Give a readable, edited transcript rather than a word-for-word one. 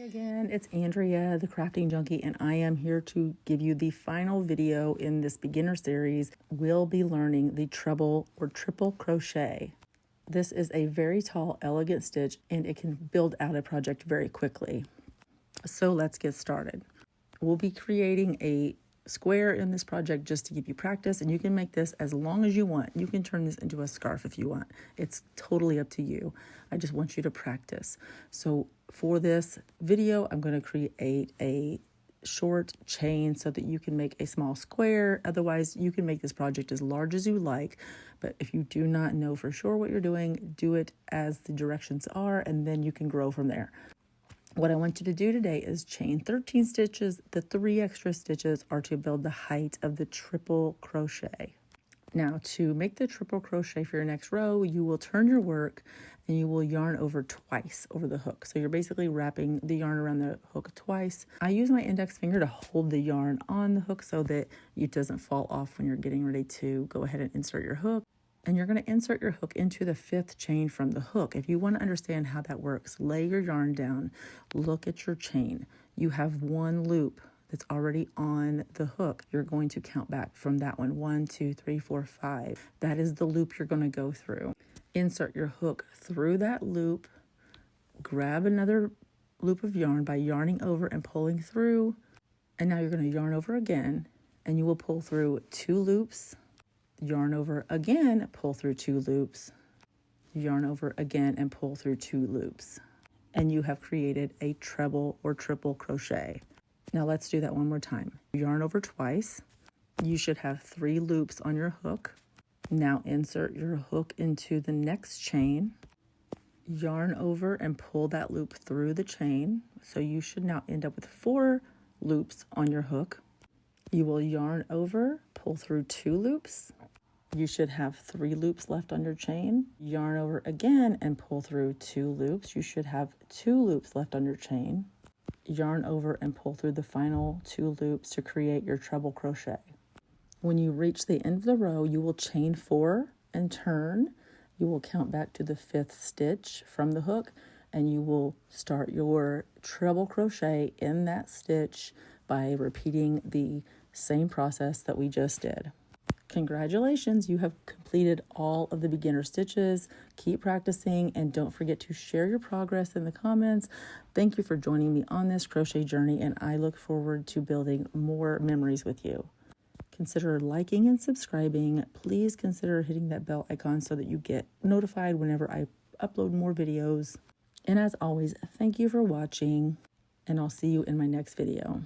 Again, it's Andrea, the crafting junkie, and I am here to give you the final video in this beginner series. We'll be learning the treble or triple crochet. This is a very tall, elegant stitch, and it can build out a project very quickly. So let's get started. We'll be creating a square in this project just to give you practice, and you can make this as long as you want. You can turn this into a scarf if you want. It's totally up to you. I just want you to practice. So for this video, I'm going to create a short chain so that you can make a small square. Otherwise, you can make this project as large as you like. But if you do not know for sure what you're doing, do it as the directions are, and then you can grow from there. What I want you to do today is chain 13 stitches. The 3 extra stitches are to build the height of the triple crochet. Now, to make the triple crochet for your next row, you will turn your work and you will yarn over twice over the hook. So you're basically wrapping the yarn around the hook twice. I use my index finger to hold the yarn on the hook so that it doesn't fall off when you're getting ready to go ahead and insert your hook. And you're going to insert your hook into the 5th chain from the hook. If you want to understand how that works, lay your yarn down, look at your chain. You have 1 loop that's already on the hook. You're going to count back from that one. 1, 2, 3, 4, 5. That is the loop you're going to go through. Insert your hook through that loop. Grab another loop of yarn by yarning over and pulling through. And now you're going to yarn over again, and you will pull through 2 loops. Yarn over again, pull through 2 loops, yarn over again and pull through 2 loops. And you have created a treble or triple crochet. Now let's do that one more time. Yarn over twice. You should have 3 loops on your hook. Now insert your hook into the next chain. Yarn over and pull that loop through the chain. So you should now end up with 4 loops on your hook. You will yarn over, pull through 2 loops. You should have 3 loops left on your chain. Yarn over again and pull through 2 loops. You should have 2 loops left on your chain. Yarn over and pull through the final 2 loops to create your treble crochet. When you reach the end of the row, you will chain 4 and turn. You will count back to the 5th stitch from the hook, and you will start your treble crochet in that stitch by repeating the same process that we just did. Congratulations, you have completed all of the beginner stitches. Keep practicing and don't forget to share your progress in the comments. Thank you for joining me on this crochet journey, and I look forward to building more memories with you. Consider liking and subscribing. Please consider hitting that bell icon so that you get notified whenever I upload more videos. And as always, thank you for watching, and I'll see you in my next video.